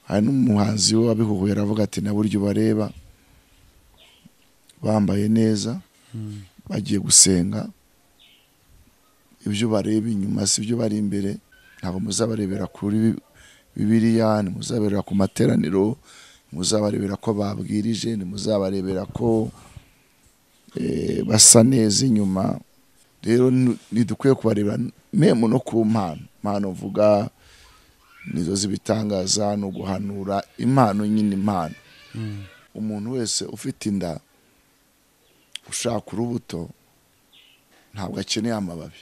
hari n'umuhanzi wabihuhuye aravuga ati na buryo bareba bambaye neza bagiye gusenga ibyo bareba inyuma si ibyo bari imbere ntabwo muzabarebera kuri Bibiliya muzabarebera ku materaniro muzabarebera ko babwirije muzabarebera ko basa neza inyuma rero nidukwiye kubareba memo no ku mpano vuga nizo zibitangaza no guhanura impano nyine impano umuntu wese ufite inda ushaka urubuto ntabwo akeneye amababi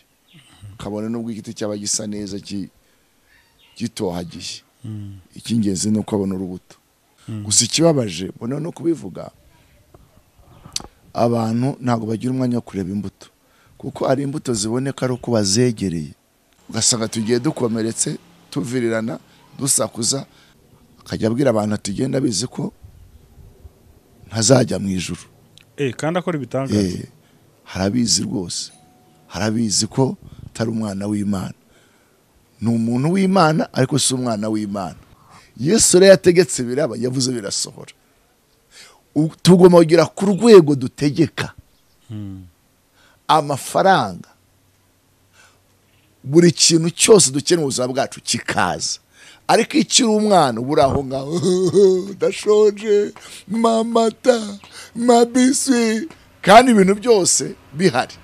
kabone nubwo igiti cyaba gisa neza gitohagiye icy'ingenzi ni uko abona urubuto gusa ikibabaje mbona no kubivuga abantu ntabwo bagira umwanya wo kureba imbuto kuko ari imbuto ziboneka ari uko bazegereye ugasanga tugiye dukomeretse tuvirirana dusakuza akajya abwira abantu ati genda bizi ko ntazajya mu ijuru kandi akora ibitangaza harabizi rwose harabizi ko atari umwana w'Imana ni umuntu w'Imana ariko si umwana w'Imana Yesu rero yategetse biraba yavuze birasohora tugomba kugira ku rwego dutegeka amafaranga buri kintu cyose dukeneye mu buzima bwacu kikaza ariko ikiri umwana ubura aho ngaho ndashonje mamata mabisi kandi ibintu byose bihari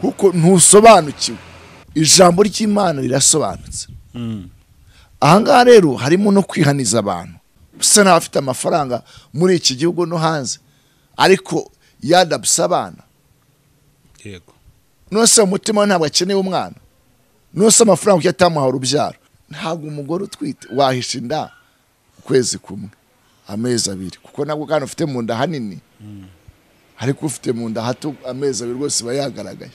kuko ntusobanukiwe ijambo ry'Imana rirasobanutse ahangaha rero harimo no kwihaniza abantu bisa n'abafite amafaranga muri iki gihugu no hanze ariko yadabisa abana yego nose umutima ntabwo akeneye umwana nose amafaranga yatamuha urubyaro ntabwo umugore utwite wahisha inda ukwezi kumwe amezi abiri kuko nabwo kandi ufite mu nda hanini ariko ufite mu nda hato amezi abiri rwose bayagaragaye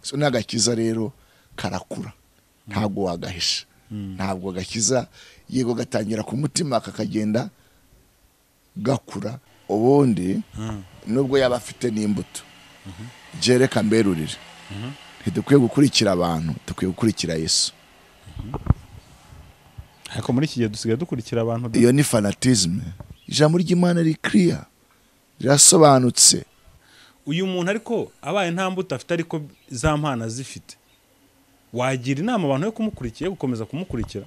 so n'agakiza rero karakura ntabwo wagahisha ntabwo gakiza yego gatangira ku mutima kakagenda gakura ubundi nubwo yaba afite n'imbuto jereka mberurire ntidukwiye gukurikira abantu dukwiye gukurikira Yesu ariko muri iki gihe dusigaye dukurikira abantu iyo ni fanatisme ijambo ry'Imana ri clear rirasobanutse uyu muntu ariko abaye nta mbuto afite ariko za mpana zifite wagira inama abantu yo kumukurikiye gukomeza kumukurikira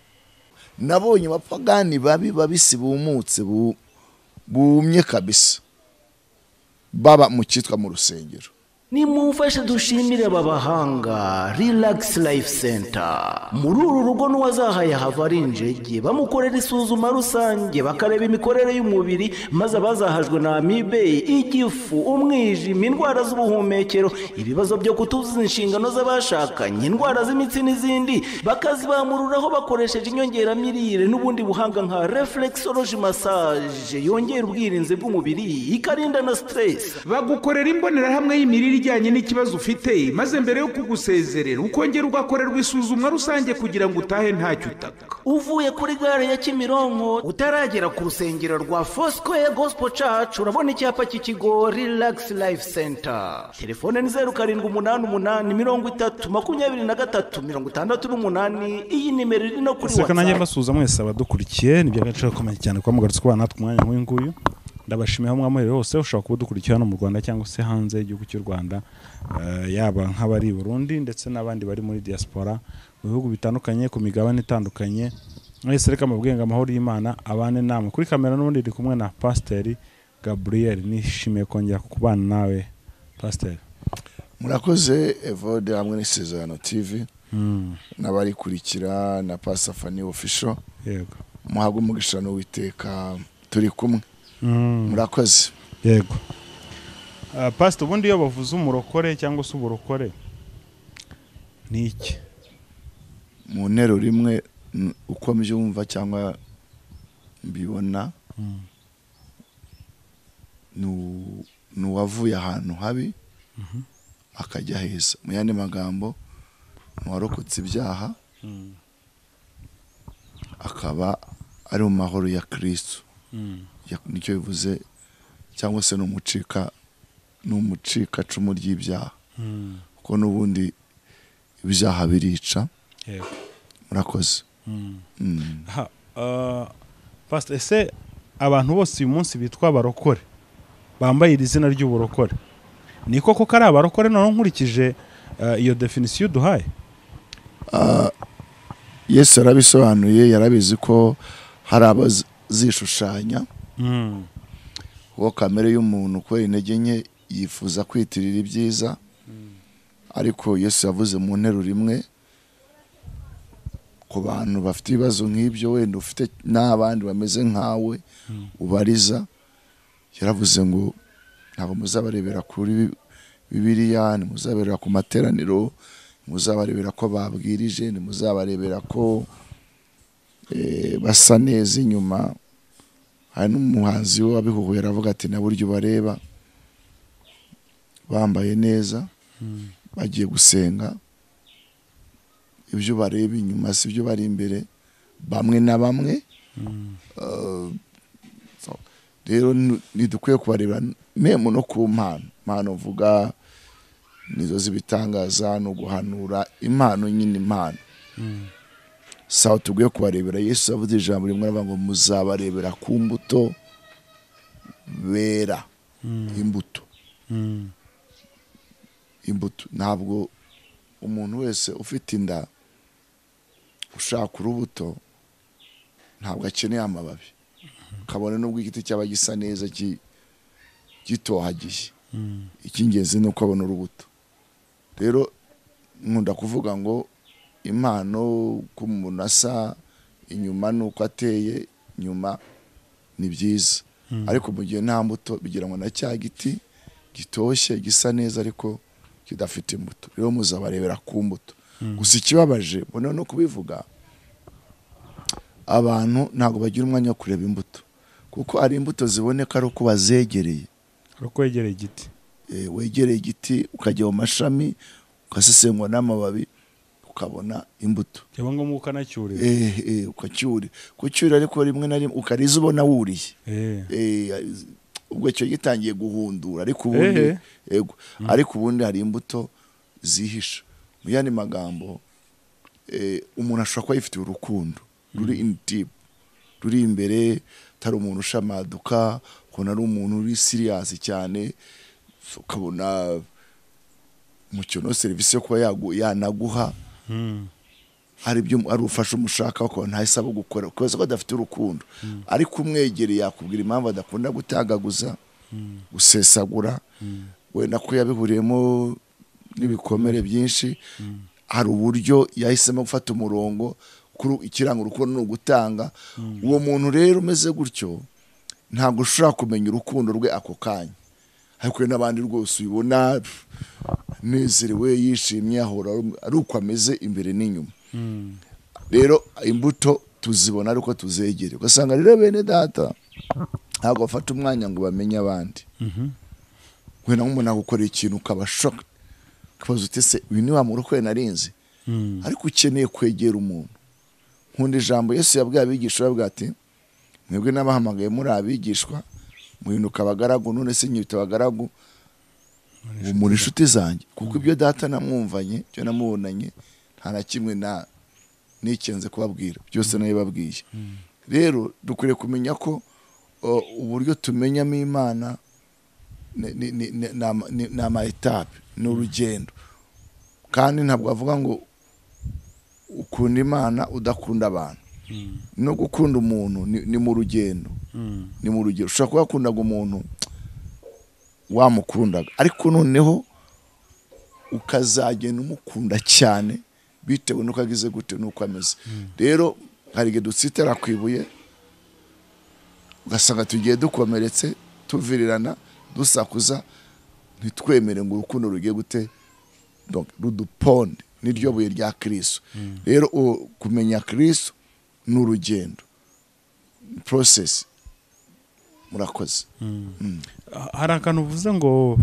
nabonye abapagani babisi bumutse bumye kabisa baba mu cyitwa mu rusengero nimumfashe dushimire aba bahanga Relax Life Center muri uru rugo n'uwazahaye hava ari injege bamukorera isuzuma rusange bakareba imikorere y'umubiri maze abazahajwe na amibe igifu umwijima indwara z'ubuhumekero ibibazo byo kutuzuza inshingano z'abashakanye indwara z'imitsi n'izindi bakazibamururaho bakoresheje inyongeramirire n'ubundi buhanga nka reflexology massage yongera ubwirinzi bw'umubiri ikarinda na stress bagukorera imbonerahamwe y'imirire ijyanye n'ikibazo ufite maze mbere yo kugusezerera ukongera ugakorerwa isuzumwa rusange kugira ngo utahe ntacyo utaka uvuye kuri gare ya Kimironko utaragera ku rusengero rwa Foursquare Gospel Church urabona icyapa cy'ikigo Relax Life Center telefone ni 0788302368 iyi nimero iri no kuri WhatsApp nanjye mbasuza mwese abadukurikiye ni by'agaciro gakomeye cyane kwa mugarutse kwa natwe umwanya nk'uyu nguyu ndabashimiye hamwe amahoro hose ushaka kudukurikira hano mu Rwanda cyangwa se hanze y'igihugu cy'u Rwanda yaba nk'abari Burundi ndetse n'abandi bari muri diaspora mu bihugu bitandukanye ku migabane itandukanye mwese reka mubwenga amahoro y'Imana abane namwe kuri kamera n'ubundi ndi kumwe na Pastor Gabriel nishimiye kongera kubana nawe Pastor murakoze Evode hamwe n'Isezerano TV n'abari kurikira na Pastor Fanny official yego muhago mugishano witeka turi kumwe murakoze yego Pastor ubundi iyo bavuze umurokore cyangwa se uburokore ni iki mu ntero rimwe uko mbyumva cyangwa mbibona nuwavuye ahantu habi akajya heza mu yandi magambo nuwarokotse ibyaha akaba ari mu mahoro ya Kristo nicyo bivuze cyangwa se n'umucika cumu ry'ibyaha kuko n'ubundi ibyaha birica murakoze Pastor, ese abantu bose uyu munsi bitwa abarokore bambaye iri zina ry'uburokore ni koko ko ari abarokore none nkurikije iyo definition duhaye? Yesu yarabisobanuye, yarabizi ko hari abazishushanya uwo kamere y'umuntu ko intege nke yifuza kwitirira ibyiza, ariko Yesu yavuze mu nteruro imwe ku bantu bafite ibibazo nk'ibyo, wenda ufite n'abandi bameze nkawe ubariza, yaravuze ngo ntabwo muzabarebera kuri Bibiliya, ntimuzabarebera ku materaniro, muzabarebera ko babwirije, ntimuzabarebera ko basa neza inyuma. Hari n'umuhanzi wabihuhuye aravuga ati na buryo bareba bambaye neza bagiye gusenga, ibyo bareba inyuma si byo bari imbere bamwe na bamwe. Rero ntidukwiye kubareba memu no ku mpano vuga nizo zibitangaza no guhanura impano nyine impano. Sawa tugiye kubarebera. Yesu yavuze ijambo rimwe aravuga ngo muzabarebera ku mbuto bera. Imbuto ntabwo umuntu wese ufite inda ushaka urubuto ntabwo akeneye amababi, kabone n'ubwo igiti cyaba gisa neza gitohagiye, icy'ingenzi ni uko abona urubuto. Rero nkunda kuvuga ngo impano ko umuntu asa inyuma nuko ateye nyuma ni byiza, ariko mu gihe nta mbuto bigira ngo na cya giti gitoshye gisa neza ariko kidafite imbuto. Rero muzabarebera ku mbuto. Gusa ikibabaje mbona no kubivuga, abantu ntabwo bagira umwanya wo kureba imbuto, kuko ari imbuto ziboneka ari uko bazegereye. Ari uko wegereye igiti. Wegereye igiti ukajya mu mashami ukasesengwa n'amababi ukabona imbuto. Cyangwa ngo mukanacyurira. Ukacyurira. Kucyurira ariko rimwe na rimwe ukariza ubona wuriye. Ubwo cyo gitangiye guhundura, ariko ubundi ariko ubundi hari imbuto zihisha. Mu yandi magambo umuntu ashobora kuba yifitiye urukundo ruri in deep, ruri imbere, tari umuntu ushamaduka, ukabona ari umuntu uri serious cyane, ukabona umucyo serivisi yo kuba yanaguha hari ibyo ari ufasha umushaka ko ntahisaba gukora kuko adafite urukundo, ariko umwegereye yakubwira impamvu adakunda gutagaguza gusesagura, wenda ko yabihuriyemo n'ibikomere byinshi. Hari uburyo yahisemo gufata umurongo kuri ikiranga urukundo no gutanga. Uwo muntu rero umeze gutyo ntabwo ushobora kumenya urukundo rwe ako kanya, ariko n'abandi rwose ubibona nezerewe yishimye ahora ari uko ameze imbere n'inyuma. Rero imbuto tuzibona ariko tuzegere, ugasanga rero bene data ntabwo bafata umwanya ngo bamenye abandi. Wenda nk'umuntu agukora ikintu ukabashoka kabaza uti se uyu ni wa murokore narinzi, ariko ukeneye kwegera umuntu. Nkunda ijambo Yesu yabwiye abigishwa yabwiye ati mwebwe n'abahamagaye muri abigishwa muhinduka abagaragu, none se nyita abagaragu muri inshuti zanjye, kuko ibyo data namwumvanye byo namubonanye nta na kimwe nikenze kubabwira, byose nayo babwiye. Rero dukwiriye kumenya ko uburyo tumenyamo Imana ni ama etape, ni urugendo, kandi ntabwo avuga ngo ukunda Imana udakunda abantu. No gukunda umuntu ni mu rugendo, ni mu rugendo. Ushobora kuba wakundaga umuntu wamukundaga, ariko noneho ukazagenda umukunda cyane bitewe nuko agize gute nuko ameze. Rero hari igihe dutsitara ku ibuye ugasanga tugiye dukomeretse, tuvirirana, dusakuza, ntitwemere ngo urukundo rugiye gute ruduponde n'iryo buye rya Kristo. Rero kumenya Kristo ni urugendo, process. Murakoze. Hari akantu uvuze ngo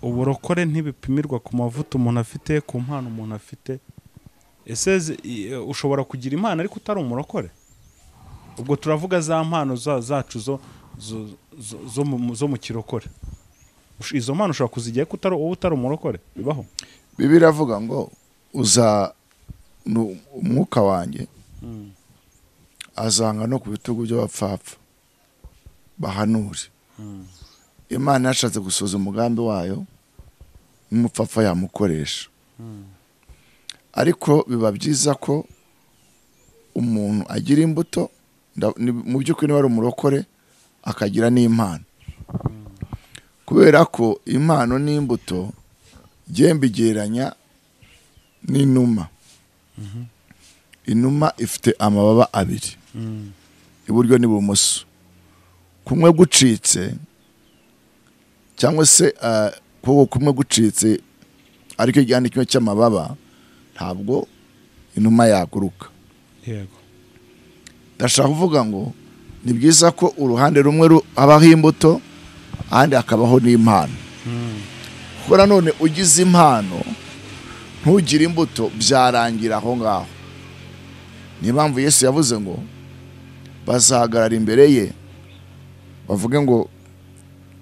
uburokore ntibipimirwa ku mavuta umuntu afite, ku mpano umuntu afite. Ese ushobora kugira impano ariko utari umurokore? Ubwo turavuga za mpano zacu zo mu kirokore. Izo mpano ushobora kuzigira ko utari umurokore? Bibaho? Bibiliya iravuga ngo umwuka wanjye azanga no ku bitugu by'abapfapfa bahanure. Imana yashatse gusoza umugambi wayo n'umupfapfa yamukoresha. Ariko biba byiza ko umuntu agira imbuto, mu by'ukuri niba ari umurokore akagira n'impano, kubera ko impano n'imbuto mbigereranya n'inuma. Inuma ifite amababa abiri, iburyo n'ibumoso. Kumwe gucitse cyangwa se kumwe gucitse ariko igihande kimwe cy'amababa, ntabwo inuma yaguruka. Yego. Ndashaka kuvuga ngo ni byiza ko uruhande rumwe habaho imbuto, ahandi hakabaho n'impano. Kuko nanone ugize impano ntugire imbuto byarangira aho ngaho. Niyo mpamvu Yesu yavuze ngo bazahagarara imbere ye bavuge ngo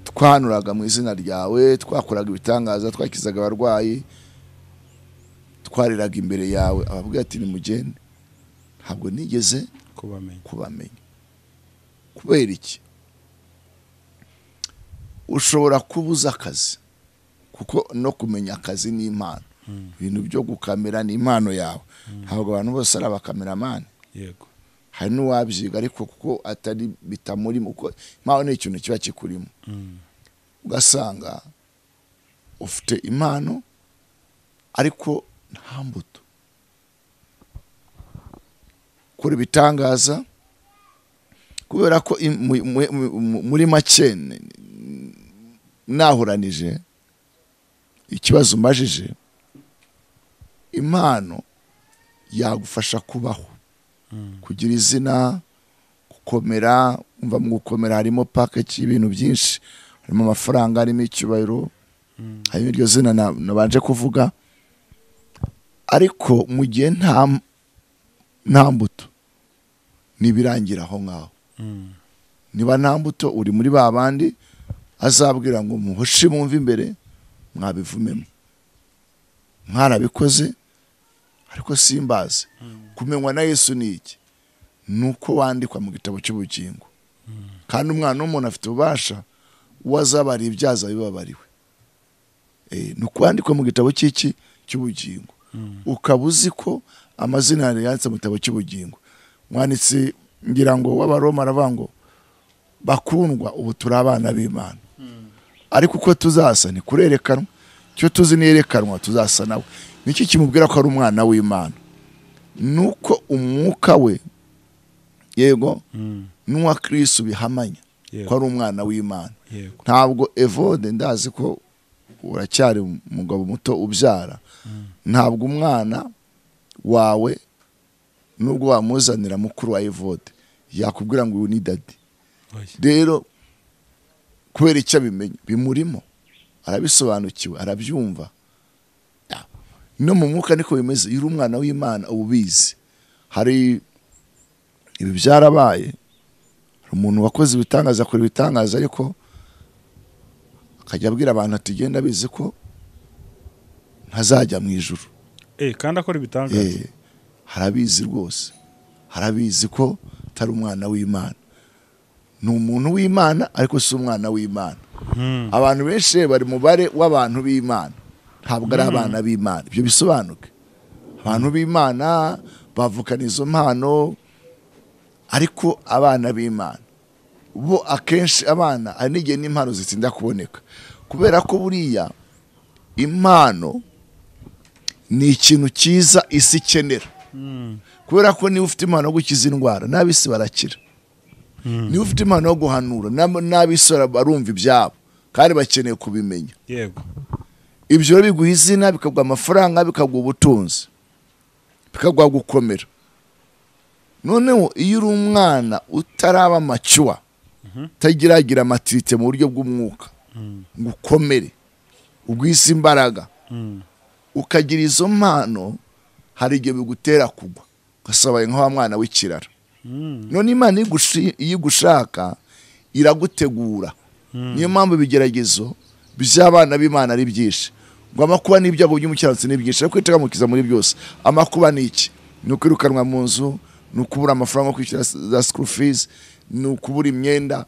twanuraga mu izina ryawe, twakoraga ibitangaza, twakizaga abarwayi, twariraga imbere yawe. Abavuga ati nimugende, ntabwo nigeze kubamenya. Kubera iki? Ushobora kubuza akazi, kuko no kumenya akazi ni impano. Ibintu byo gukamera ni impano yawe. Ntabwo abantu bose ari abakameramani. Yego. Hari n'uwabyiga ariko kuko atari bitamurimo, kuko impano ni ikintu kiba kikurimo. Ugasanga ufite impano ariko nta mbuto. Kuri bitangaza, kubera ko muri make nahuranije ikibazo umbajije, impano yagufasha kubaho, kugira izina, gukomera. Umva mu gukomera harimo package y'ibintu byinshi, harimo amafaranga, harimo icyubahiro, harimo iryo zina nabanje kuvuga. Ariko mu gihe nta mbuto nibirangira aho ngaho. Niba nta mbuto uri muri babandi azabwira ngo muhoshe mumve imbere mwabivumemo, mwarabikoze ariko simbaze. Kumenywa na Yesu ni iki? Nuko wandikwa mu gitabo cy'ubugingo, kandi umwana w'umuntu afite ububasha wazabari ibyaza bibabariwe. Nuko wandikwa mu gitabo cy'ubugingo, ukaba uzi ko amazina yanditse mu gitabo cy'ubugingo. Mwanditsi ngira ngo w'Abaroma aravuga ngo bakundwa, ubu turi abana b'Imana. Ariko uko tuzasa ni kurerekanwa, cyo tuzi nerekanwa tuzasa nawe. Niki kimubwira ko ari umwana w'Imana? Nuko umwuka we, yego, n'uwa Kristo bihamanya ko ari umwana w'Imana. Ntabwo Evode, ndazi ko uracyari umugabo muto ubyara, ntabwo umwana wawe nubwo wamuzanira mukuru wa Evode yakubwira ngo uyu ni dadi. Rero kubera icyo abimenya bimurimo, arabisobanukiwe, arabyumva. No mu mwuka niko bimeze. Iyo uri umwana w'Imana ubizi. Hari ibi byarabaye, hari umuntu wakoze ibitangaza, akora ibitangaza ariko akajya abwira abantu ati genda bizi ko ntazajya mu ijuru. Kandi akora ibitangaza. Harabizi rwose, harabizi ko atari umwana w'Imana. Ni umuntu w'Imana ariko si umwana w'Imana. Abantu benshi bari mu bare w'abantu b'Imana, ntabwo ari abana b'Imana. Ibyo bisobanuke. Abantu b'Imana bavukana izo mpano, ariko abana b'Imana bo akenshi abana hari n'igihe n'impano zitinda kuboneka, kubera ko buriya impano ni ikintu cyiza isi ikenera. Kubera ko niba ufite impano yo gukiza indwara, n'abisi barakira. Niba ufite impano yo guhanura, n'abisi barumva ibyabo kandi bakeneye kubimenya. Yego. Ibyo biguha izina, bikaguha amafaranga, bikaguha ubutunzi, bikaguha gukomera. Noneho iyo uri umwana utaraba macyuwa, utagiragira maturite mu buryo bw'umwuka, ngo ukomere, ugwise imbaraga, ukagira izo mpano, hari igihe bigutera kugwa, ugasabaye nka wa mwana w'ikirara. None Imana iyo igushaka iragutegura. Niyo mpamvu ibigeragezo by'abana b'Imana ari byinshi. Ngo amakuba n'ibyago by'umukiranutsi ni byinshi, ariko itagamukiza muri byose. Amakuba ni iki? Ni ukwirukanwa mu nzu, ni ukubura amafaranga yo kwishyura za school fees, ni ukubura imyenda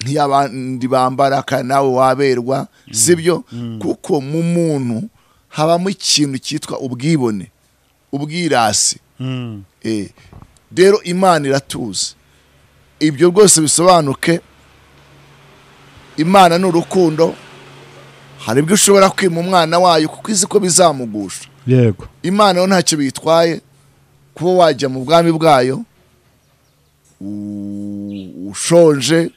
nk'iy'abandi bambara kandi nawe waberwa, sibyo? Kuko mu muntu habamo ikintu cyitwa ubwibone, ubwirasi. Rero Imana iratuzi. Ibyo rwose bisobanuke, Imana ni urukundo. Hari ibyo ushobora kwima umwana wayo kuko izi ko bizamugusha. Yego. Imana yo ntacyo bitwaye kuba wajya mu bwami bwayo ushonje,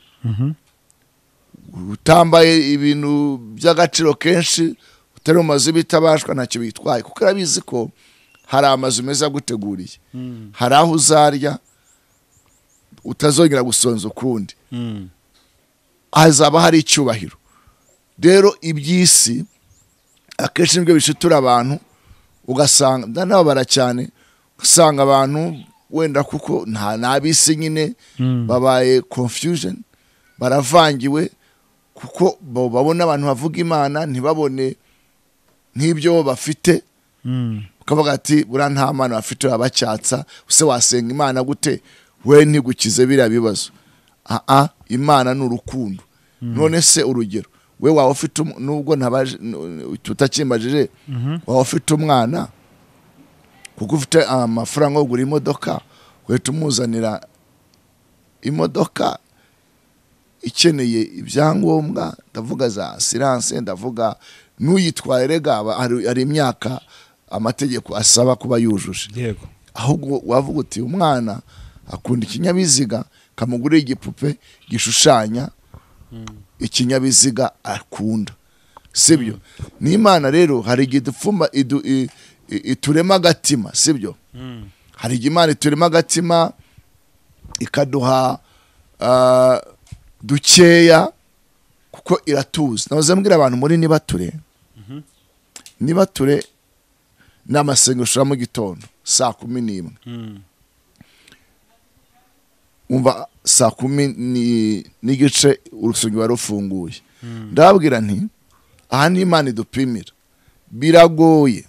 utambaye ibintu by'agaciro kenshi, utari mu mazu bitabashwa, ntacyo bitwaye kuko irabizi ko hari amazu meza aguteguriye, hari aho uzarya utazongera gusonza ukundi, hazaba hari icyubahiro. Rero iby'isi akenshi nibyo bishitura abantu, ugasanga ndanababara cyane, usanga abantu wenda kuko nta bisi nyine babaye confusion, baravangiwe kuko babona abantu bavuga Imana ntibabone nk'ibyo bafite, ukavuga ati buriya nta Mana bafite babacyatsa, use wasenga Imana gute we ntigukize biriya bibazo? Imana ni urukundo. None se urugero, we waba ufite nubwo tutakimbajije, waba ufite umwana kuko ufite amafaranga yo kugura imodoka, uhita umuzanira imodoka ikeneye ibyangombwa, ndavuga za assurance, ndavuga n'uyitwaye rega hari imyaka amategeko asaba kuba yujuje. Yego. Ahubwo wavuga uti umwana akunda ikinyabiziga, kamugurira igipupe gishushanya ikinyabiziga akunda, sibyo? N'Imana rero hari igihe dupfuma iturema agatima, sibyo? Hari igihe Imana iturema agatima ikaduha dukeya kuko iratuzi. Nahoze mbwira abantu muri nibature n'amasengesho mu gitondo saa 11, umva saa 10 n'igice urusengero rufunguye, ndababwira nti aha ni Imana idupimira. Biragoye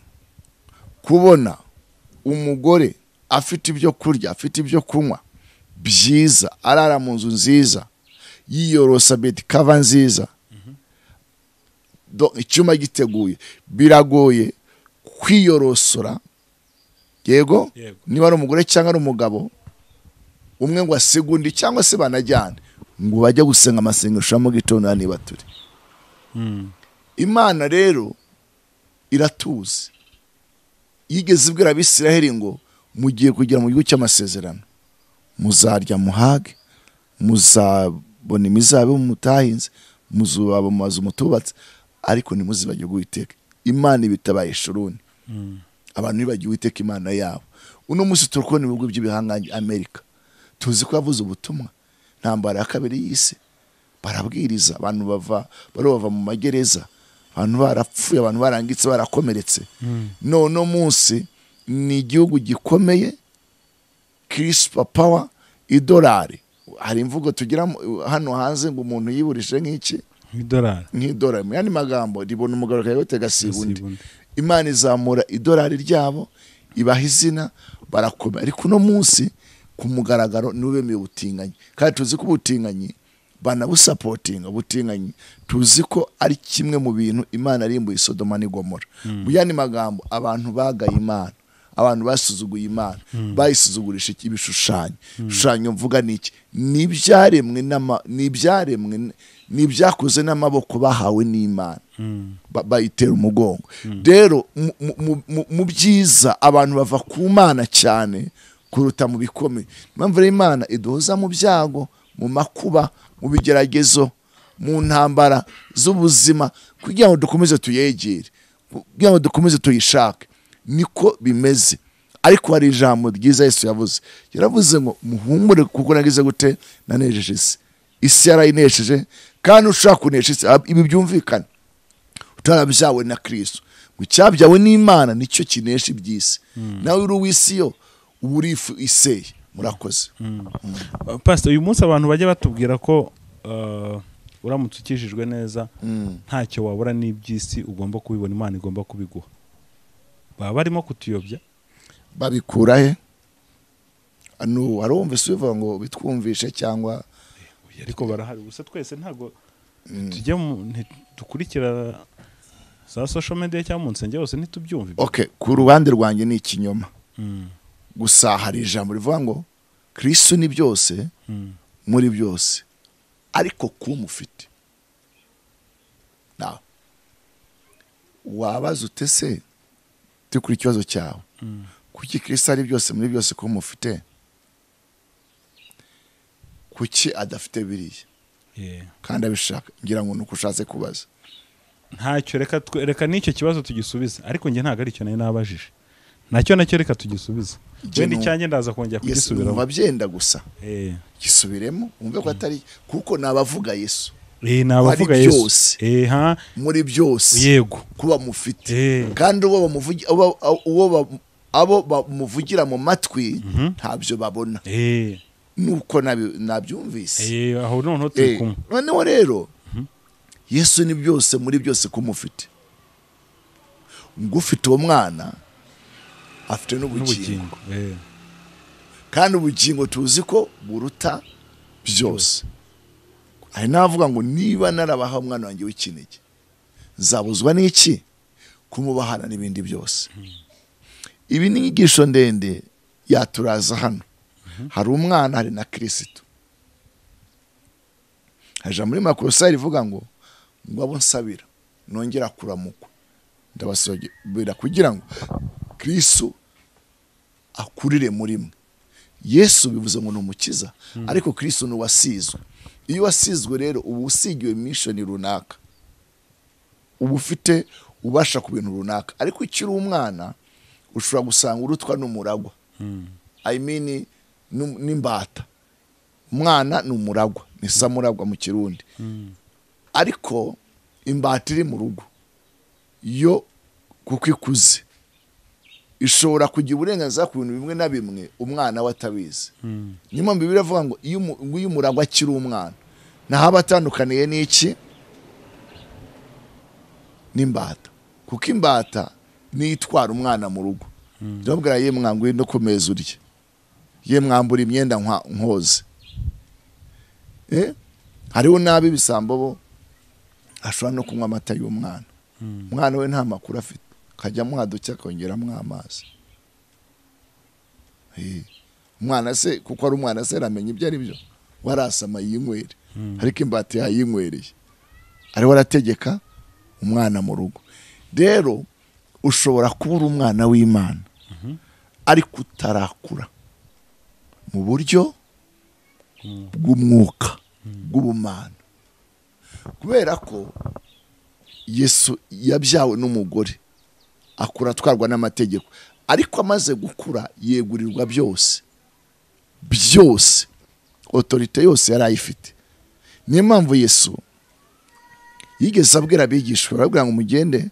kubona umugore afite ibyo kurya, afite ibyo kunywa byiza, arara mu nzu nziza, yiyorosa bed cover nziza, icyuma giteguye. Biragoye kwiyorosora, yego, niba ari umugore cyangwa ari umugabo, umwe ngo asigundi cyangwa se banajyane ngo bajye gusenga amasengesho mu gitondo niba turi. Imana rero iratuzi. Yigeze ibwira Abisiraheli ngo mugiye kugera mu gihugu cy'amasezerano, muzarya muhage, muzabona imizabibu mutahinze, muzubaba mu mazu mutubatse, ariko ntimuzibagirwe Uwiteka. Imana ibitabaye Shuruni, abantu ntibagiwe Uwiteka Imana yabo. Uno munsi turukubona ibihugu by'ibihangange Amerika, tuzi ko yavuze ubutumwa, ntambara ya kabiri y'isi, barabwiriza, abantu bava mu magereza, abantu barapfuye, abantu barangitse, barakomeretse. None munsi ni igihugu gikomeye, crisp power, idolari. Hari imvugo tugira hano hanze ngo umuntu yiburije nk'iki, nk'idolari. Mu yandi magambo ribona umugabo kayotega sibundi. Imana izamura idolari ryabo, ibaha izina, barakomera. Ariko no munsi ku mugaragaro niwe bemeye ubutinganyi, kandi tuzi ko ubutinganyi banabusapotinga. Ubutinganyi tuzi ko ari kimwe mu bintu Imana arimbuye Sodoma n'Igomora. Mu yandi magambo abantu bagaye Imana, abantu basuzuguye Imana, bayisuzugurisha ibishushanyo. Ibishushanyo mvuga niki? N'ibyakoze n'amaboko bahawe n'Imana, bayitera umugongo. Rero mu byiza abantu bava ku Mana cyane kuruta mu bikomeye. Impamvu Imana iduhoza mu byago, mu makuba, mu bigeragezo, mu ntambara z'ubuzima, kugira ngo dukomeze tuyegere, kugira ngo dukomeze tuyishake. Niko bimeze. Ariko hari ijambo ryiza Yesu yavuze, yaravuze ngo muhumure kuko nagize gute, nanejeje isi. Isi yarayinesheje, kandi ushaka kunesha isi, ibi byumvikana, utarabyawe na Kristo, ngo icyabyawe n'Imana nicyo kinesha iby'isi. Nawe uri uw'isi yo uba uri iseye. Murakoze. Pastor, uyu munsi abantu bajya batubwira ko uramutse ukijijwe neza ntacyo wabura n'iby'isi, ugomba kubibona, Imana igomba kubiguha. Baba barimo kutuyobya? Babikura he? ano arumvise uvuga ngo bitwumvishe cyangwa ariko barahari gusa twese ntago tujye dukurikira za social media cyangwa mu nsengero hose ntitubyumve. Okay, ku ruhande rwanjye ni ikinyoma. Gusa hari ijambo rivuga ngo Kristo ni byose muri byose ariko kumufite. Nawe wabaza utese tukuri ikibazo cyawe kuki Kristo ari byose muri byose kumufite, kuki adafite biriya kandi abishaka? Ngira ngo nuko ushatse kubaza. Ntacyo, reka n'icyo kibazo tugisubiza, ariko njye ntago ari cyo nabajije. Nacyo reka tugisubize. Wenda icyanjye ndaza kongera kugisubiraho. Babyenda gusa. Gisubiremo umve ko atari kuko nabavuga Yesu. Nabavuga Yesu. Muri byose. Yego. Kuba mufite. Kandi abo bamuvugira mu matwi ntabyo babona. Nuko nabyumvise. Aho noneho turi kumwe. Noneho rero Yesu ni byose muri byose kumufite. Ngufite uwo mwana afite n'ubugingo. Kandi ubugingo tuzi ko buruta byose. Ari navuga ngo niba narabaha umwana wanjye w'ikinege zabuzwa n'iki kumubahana n'ibindi byose. Ibi ni inyigisho ndende yaturaza hano. Hari umwana, hari na Kristo. Haja muri Makolosai rivuga ngo abo nsabira nongera kuramukwa ndabasogera kugira ngo Kristo akurire muri mwe. Yesu bivuze ngo n'umukiza ariko Kristo ni wasizwe. Iyo wasizwe rero ubu usigiwe mission runaka, ubu ufite ubasha ku bintu runaka, ariko ikiri umwana ushobora gusanga urutwa n'umuragwa. I mean n'imbata. Umwana ni umuragwa, ni samuragwa mu Kirundi. Ariko imbata iri mu rugo yo kuko ikuze ishobora kugira uburenganzira ku bintu bimwe na bimwe umwana watabizi. Nyuma Bibiliya avuga ngo iyo umuragwa akiri umwana naho batandukaniye n'iki n'imbata, kuko imbata nitwara umwana mu rugo. Ndabwira ye mwangwe no komeza urye, ye mwambura imyenda nkoze. Hariho nabi bisambo bo ashobora no kunywa amata y'umwana. Umwana we nta makuru afite, kajya mwaducya kongeramo amazi. Umwana se kuko ari umwana se ramenya ibyo ari byo, warasama yinywere. Ariko imbata yayinywereye ari warategeka umwana mu rugo. Rero ushobora kubura umwana w'Imana ariko utarakura mu buryo bw'umwuka bw'ubumana, kubera ko Yesu yabyawe n'umugore akura atwarwa n'amategeko, ariko amaze gukura yegurirwa byose autorite yose yari ayifite. Niyo mpamvu Yesu yigeze abwira abigishwa, barabwira ngo mugende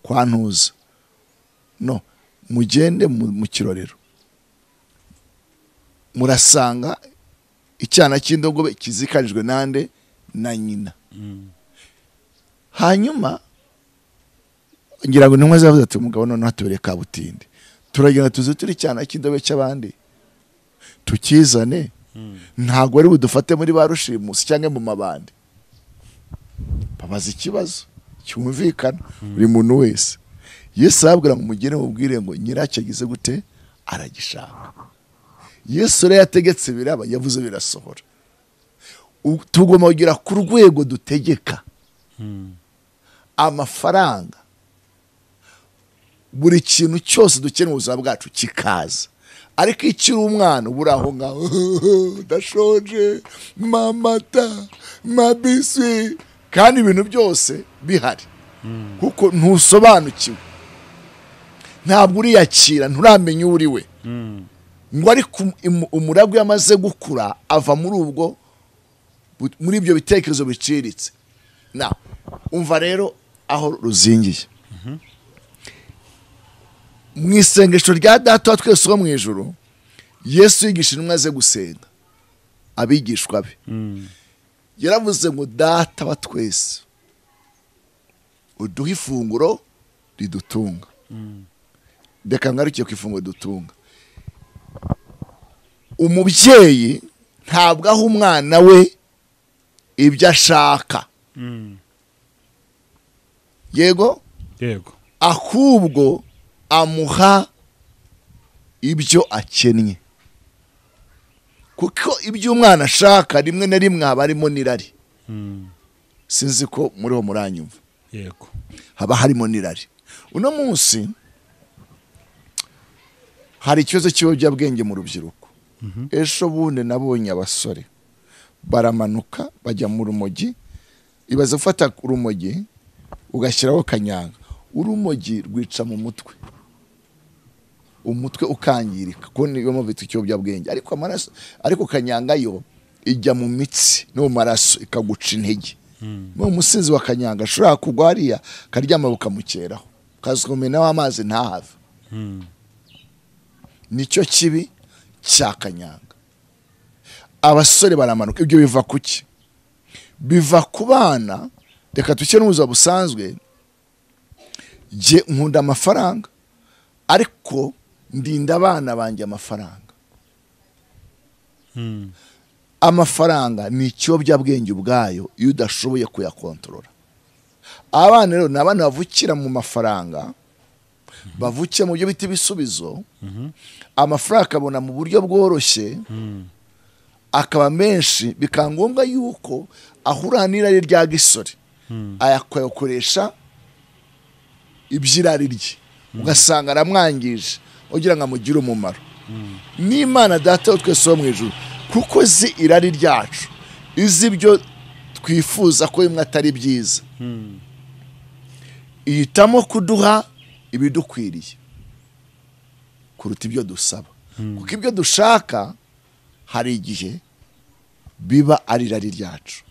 kwa ntuza, no mugende mu kirorero murasanga icyana cy'indogobe kizikarijwe nande na nyina. Hanyuma ngira ngo intumwa zavuze ati umugabo none hatubere kabutindi, turagenda tuzi turi icyana cy'indogobe cy'abandi tukizane, ntago ari budufate muri ba rushimusi cyangwa mu mabandi. Babaza ikibazo cyumvikana buri muntu wese. Yesu ababwira ngo mugire mubwire ngo nyiracyo agize gute aragishaka. Yesu rero yategetse biraba, yavuze birasohora. Tugomba kugira ku rwego dutegeka amafaranga, buri kintu cyose dukeneye mu buzima bwacu kikaza. Ariko ikiri umwana ubura aho ngaho ndashonje mamata mabisi, kandi ibintu byose bihari kuko ntusobanukiwe, ntabwo uriyakira, nturamenya uri we. Ngo ariko umuragwa yamaze gukura ava muri ibyo bitekerezo biciriritse. Na umva rero aho ruzingiye. Mu isengesho rya Data wa twese wo mu ijuru, Yesu yigisha intumwa ze gusenga abigishwa be. Yaravuze ngo Data wa twese uduha ifunguro ridutunga. Reka ngarukiye ku ifunguro dutunga. umubyeyi ntabwo aho umwana we ibyo ashaka, yego ahubwo amuha ibyo akennye, kuko ibyo umwana ashaka rimwe na rimwe haba harimo n'irari. Sinzi ko muriho muranyumva. Yego, haba harimo n'irari. Uno munsi hari ikibazo cy'ibiyobyabwenge mu rubyiruko. Ejo bundi nabonye abasore baramanuka bajya mu rumogi, ibaze gufata urumogi ugashyiraho kanyanga, urumogi rwica mu mutwe, umutwe ukangirika, ko niyo mpamvu bita ikiyobyabwenge. Ariko amaraso, ariko kanyanga yo ijya mu mitsi no mu maraso ikaguca intege. No umusinzi wa kanyanga ashobora kugwa hariya karyama bukamukeraho, kazumenaho amazi ntahave. Nicyo kibi cya kanyanga. Abasore baramanuka. Ibyo biva kuki? Biva ku bana. Reka tuke n'ubuzima busanzwe, je nkunda amafaranga ariko ndinda abana banjye amafaranga. Amafaranga ni ikiyobyabwenge ubwayo iyo udashoboye kuyakontorora. Abana rero ni abana bavukira mu mafaranga, bavukiye mu byo bita ibisubizo. Amafaranga akabona mu buryo bworoshye, akaba menshi, bikangombwa yuko ahura n'irari rya gisore ayakoresha iby'irari rye, ugasanga aramwangije ugira ngo amugire umumaro. N'Imana Data twese wo mu ijuru, kuko zi irari ryacu, izi ibyo twifuza ko bimwe atari byiza, ihitamo kuduha ibidukwiriye kuruta ibyo dusaba. Kuko ibyo dushaka hari igihe biba ari irari ryacu.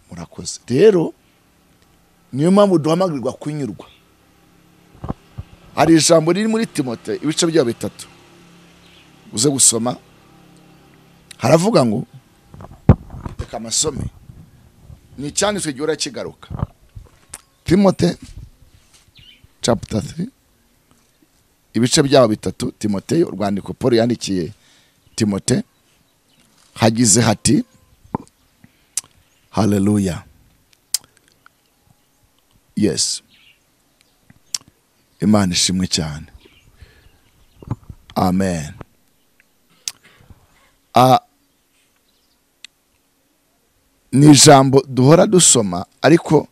Murakoze. Rero niyo mpamvu duhamagarirwa kunyurwa. Hari ijambo riri muri Timote ibice bya 3 uze gusoma, haravuga ngo, reka amasome ni cyanditswe gihora kigaruka. Timote chapter 3 ibice byaho 3. Timoteyo, urwandiko Paul yandikiye Timote, hagize hati, haleluya, yes, Imana ishimwe cyane, amen. Ni ijambo duhora dusoma, ariko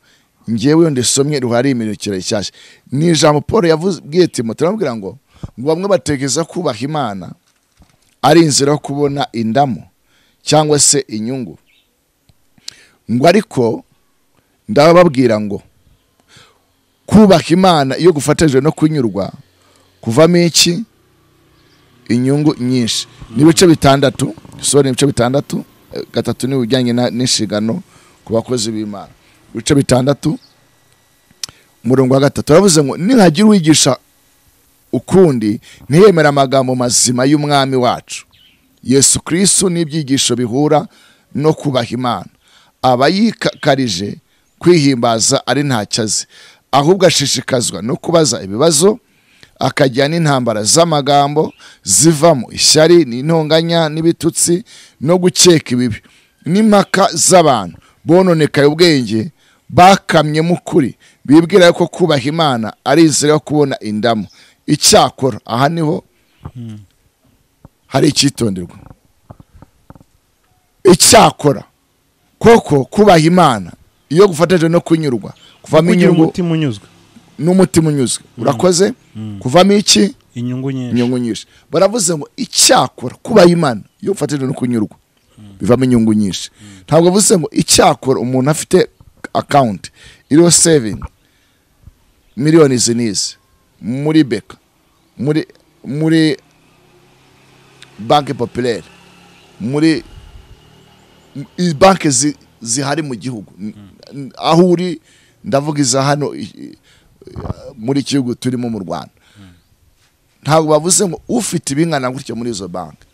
ngewe ndisomye ruhari imirukiro ishyashya. Ni ijambo Paul yavuze Timote, aramubwira ngo bamwe bategeza kubaha Imana ari inzira yo kubona indamo cyangwa se inyungu, ngo ariko ndababwira ngo kubaha Imana iyo gufatanyije no kunyurwa kuvamo iki? Inyungu nyinshi. Ni ibice 6, sorry, ibice 6. 3 ni ujyanye n'inshingano ku bakozi b'Imana. Ibice 6 umurongo wa 3 aravuze ngo nihagira uwigisha ukundi ntiyemera amagambo mazima y'umwami wacu Yesu Kristo n'ibyigisho bihura no kubaha Imana, aba yikarije kwihimbaza ari ntacyazi, ahubwo ashishikazwa no kubaza ibibazo, akajya n'intambara z'amagambo zivamo ishyari n'intonganya n'ibitutsi no gukeka ibibi n'impaka z'abantu bononekaye ubwenge, bakamye mu kuri, bibwira ko kubaha Imana ari inzira yo kubona indamo. Icyakora aha niho hari icyitonderwa. Icyakora koko kubaha Imana iyo gufatanyije no kunyurwa kuvamo inyungu, umutima unyuzwe n'umutima unyuzwe. Urakoze. Kuvamo iki? Inyungu nyinshi. Baravuze ngo icyakora kubaha Imana iyo gufatanyije no kunyurwa bivamo inyungu nyinshi. Ntabwo bavuze ngo icyakora umuntu afite account iriho saving miliyoni zinize muri beka, muri banki populaire, muri banki zihari mu gihugu aho uri, ndavuga iza hano muri gihugu turimo mu Rwanda. Ntabwo bavuze ngo ufite ibingana gutyo muri izo banki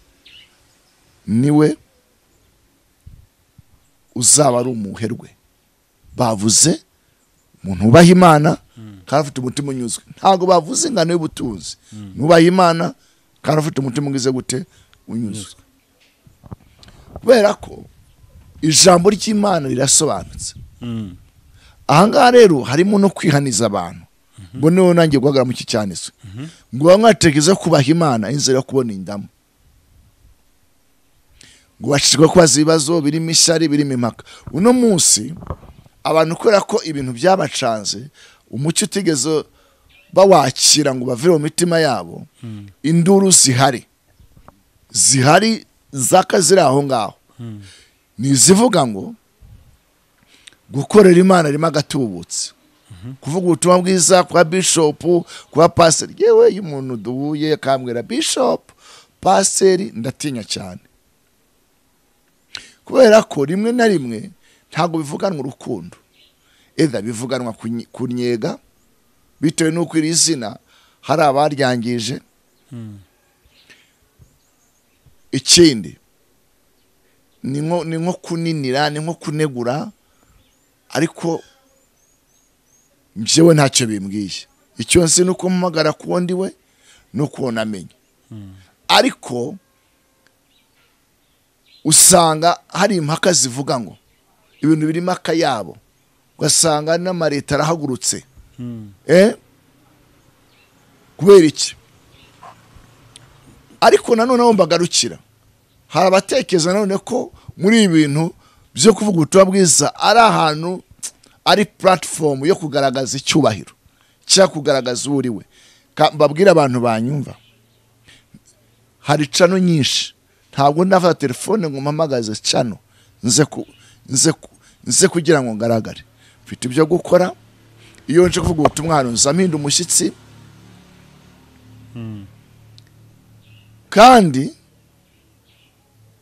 niwe uzaba ari umuherwe. Bavuze umuntu ubaha Imana kandi afite umutima unyuzwe. Ntabwo bavuze ingano y'ubutunzi. Nubaha Imana kandi ufite umutima ugize gute unyuzwe. Kubera ko ijambo ry'Imana rirasobanutse. Ahangaha rero harimo no kwihaniza abantu ngo niho nanjye guhagarara mu iki cyaniswe ngo bamwategeze kubaha Imana inzira yo kubona indamu, ngo bashirwe kubaza ibibazo birimo ishyari birimo impaka. Uno munsi abantu kubera ko ibintu byabacanze umucyo utigeze bawakira ngo bavire mu mitima yabo, induru zihari zakazira aho ngaho nizivuga ngo gukorera Imana rima gatubutse, kuvuga ubutumwa bwiza kwa bishop kwa pastor. Yewe y'umuntu duhuye akambwira bishop pastor ndatinya cyane, kubera ko rimwe na rimwe ntago bivuganwa urukundo, eda bivuganwa kunyega bitewe n'uko iri zina hari abaryangije. Ikindi ni nko kuninira, ni nko kunegura, ariko njyewe ntacyo bimbwiye. Icyo nsi nuko mpamagara kuwo ndiwe nuko namenye. Ariko usanga hari impaka zivuga ngo ibintu birimo akayabo, ugasanga n'amareta arahagurutse. Kubera iki? Ariko nanone aho mbagarukira hari abatekereza none ko muri ibintu byo kuvuga ubutumwa bwiza ari ahantu, ari platform yo kugaragaza icyubahiro cyangwa kugaragaza uri we. Mbabwira abantu banyumva, hari cano nyinshi, ntabwo ndafata telefone ngo mpamagaze cano nze kugira ngo ngaragare. Mfite ibyo gukora. Iyo nje kuvuga ubutumwa hano nzampinda umushyitsi, kandi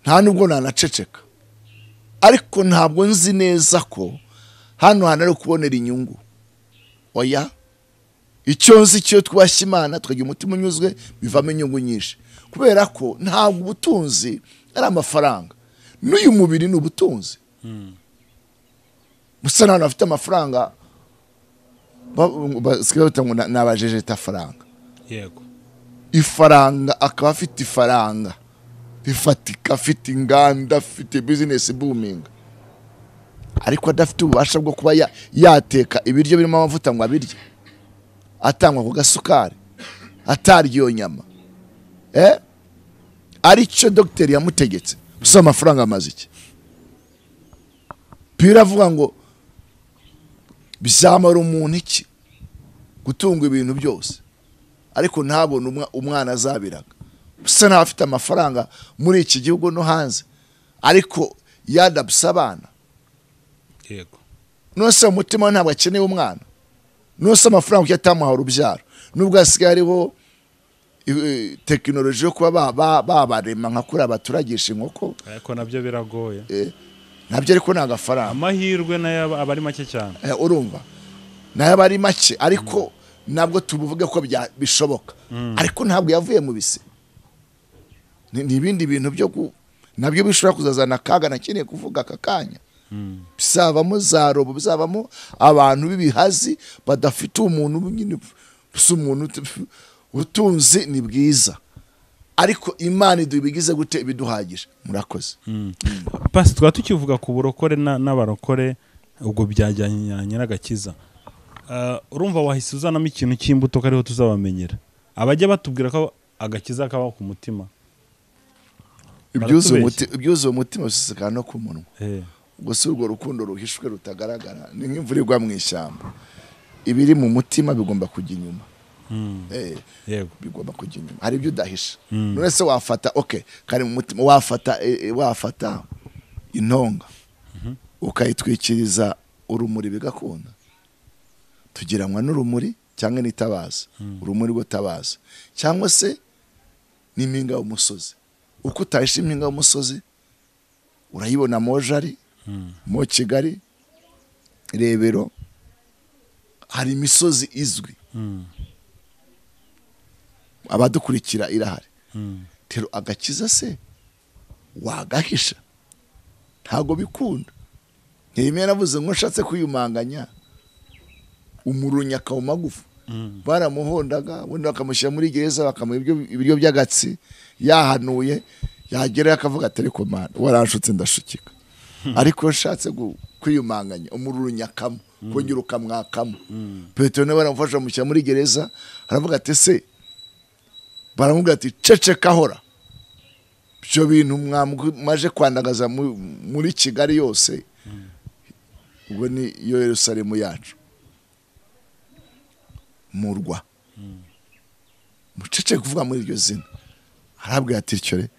nta nubwo nanaceceka. Ariko ntabwo nzi neza ko hano hanari kubonera inyungu. Oya, icyo nzi cyo twashya Imana tukagira umutima unyuzwe bivamo inyungu nyinshi. Kubera ko ntabwo ubutunzi ari amafaranga, n'uyu mubiri ni ubutunzi. Musa n'abantu bafite amafaranga basigaye ngo nabajejeta faranga. Yego. Ifaranga akaba afite ifaranga rifatika, afite inganda, afite business booming, ariko adafite ububasha bwo kuba yateka ibiryo birimo amavuta ngo abirye, atangwa ku gasukari, ataryo nyama. Aricyo docteur yamutegetse. Gusa amafaranga amaze iki? Biravuga ngo bizamara umuntu iki gutunga ibintu byose ariko ntabone umwana azabiraga. Gusa n'afite amafaranga muri iki gihugu no hanze, ariko yadabisa abana. Yego. Nose umutima ntabwo akeneye umwana, nose amafaranga cyatamuha urubyaro, nubwo asigaye ariho tekinoloji yo kuba babarema nka kuri abaturagisha inkoko, ariko nabyo biragoye. Nabyo ariko nagafaranga amahirwe nayo abari make cyane. Urumva nayo abari make, ariko nabwo tubuvuge ko bishoboka. Ariko ntabwo yavuye mu bise. Ni ibindi bintu byo nabyo bishobora kuzazana kaga nakeneye kuvuga akakanya. Bisabamo zarobo, bizabamo abantu bibihazi badafite umuntu nyine. Umuntu utunzi ni bwiza, ariko Imana idubigize gute ibiduhagije. Murakoze. Pasi twa tukivuga ku burokore n'abarokore ubwo byajyanye n'agakiza. Urumva wahise uzanamo ikintu cy'imbuto kariho tuzabamenyera. Abajya batubwira ko agakiza kaba ku mutima. Ibyuzuye umutima bisesekana no ku munwa. Gusa urwo rukundo ruhishwe rutagaragara ni nk'imvura igwa mu ishyamba. Ibiri mu mutima bigomba kujya inyuma. Yego. Bigomba kujya inyuma. Hari ibyo udahisha. None se wafata kari mu mutima, wafata intonga ukayitwikiriza urumuri bigakunda. Tugiranwa n'urumuri cyangwa n'itabaza. Urumuri rw'itabaza cyangwa se n'impinga y'umusozi. Uko utahisha impinga y'umusozi urayibona mojari, mo Kigali, Rebero, hari imisozi izwi. Abadukurikira irahari. Tero agakiza se wagahisha? Ntago bikunda. Ntiyemera navuze ngo nshatse kuyumanganya umurunya ka magufu. baramuhondaga ubundi bakamushyira muri gereza bakamuha ibiryo by'agatsi yahanuye yagerayo akavuga ati ariko mana waranshutse ndashukika ariko nshatse kwiyumanganya umururu nyakamo kongera ukamwakamo Petero nawe baramufasha bamushyira muri gereza aravuga ati se baramubwira ati ceceka hora ibyo bintu mwamaje kwandagaza muri Kigali yose ubwo ni yo Yerusalemu yacu murwa mucece kuvuga muri iryo zina arabwira ati cyore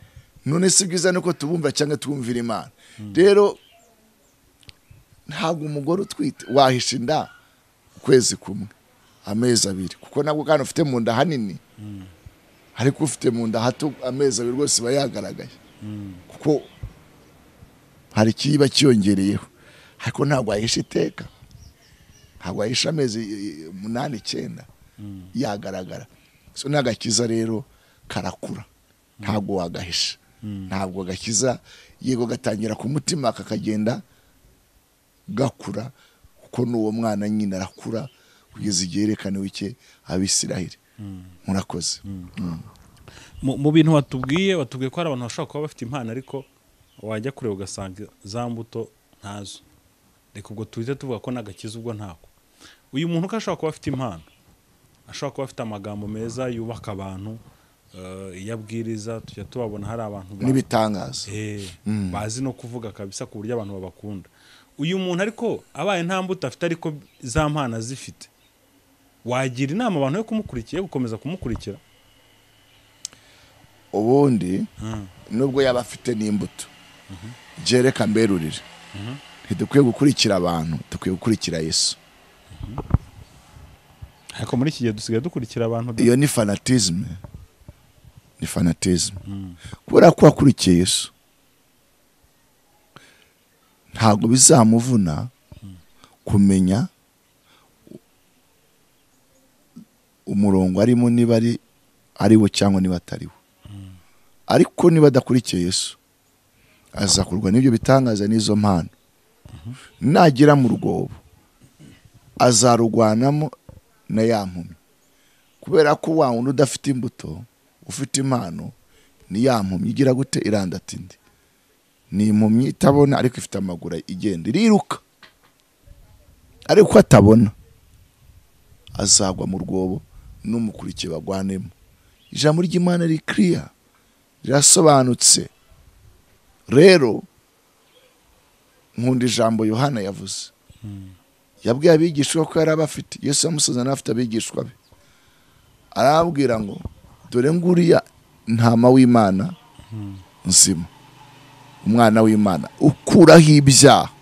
none si bwiza nuko tubumva cyangwa twumvira Imana rero ntabwo umugore utwite wahisha inda ukwezi kumwe amezi abiri kuko nabwo kandi ufite mu nda hanini ariko ufite mu nda hato amezi abiri rwose bayagaragaye kuko hari kiba kiyongereyeho ariko ntabwo wahisha iteka ntabwo wahisha amezi 8-9 yagaragara so n'agakiza rero karakura ntabwo wagahisha ntabwo agakiza yego gatangira ku mutima kakagenda gakura kuko n'uwo mwana nyine arakura kugeza igihe yerekaniwe iki Abisiraheli murakoze mu bintu watubwiye ko hari abantu bashobora kuba bafite impano ariko wajya kureba ugasanga za mbuto ntazo reka ubwo tuhite tuvuga ko n'agakiza ubwo ntako uyu muntu ko ashobora kuba afite impano ashobora kuba afite amagambo meza yubaka abantu iyo abwiriza tujya tubabona hari abantu n'ibitangaza bazi no kuvuga kabisa ku buryo abantu babakunda uyu muntu ariko abaye nta mbuto afite ariko za mpano zifite wagira inama abantu yo kumukurikiye gukomeza kumukurikira ubundi nubwo yaba afite n'imbuto jereka mberurire ntidukwiye gukurikira abantu dukwiye gukurikira Yesu ariko muri iki gihe dusigaye dukurikira abantu iyo ni fanatisme kubera ko wakurikiye Yesu ntabwo bizamuvuna kumenya umurongo arimo niba ari wo cyangwa niba atari wo ariko niba adakurikiye Yesu azakurwa n'ibyo bitangaza n'izo mpano nagira mu rwobo azarugwanamo na ya mpumyi kubera ko wa wundi udafite imbuto ufite impano ni ya mpumyi igira gute irandatindi ni impumyi itabona ariko ifite amaguru igenda iriruka ariko atabona azagwa mu rwobo n'umukurikiye bagwanemo ijambo ry'Imana ri clear rirasobanutse rero nkunda ijambo Yohana yavuze yabwiye abigishwa ko yari abafite Yesu yamusuzana afite abigishwa be arabwira ngo dore nguriya ntama w'Imana nzima umwana w'Imana ukuraho ibyaha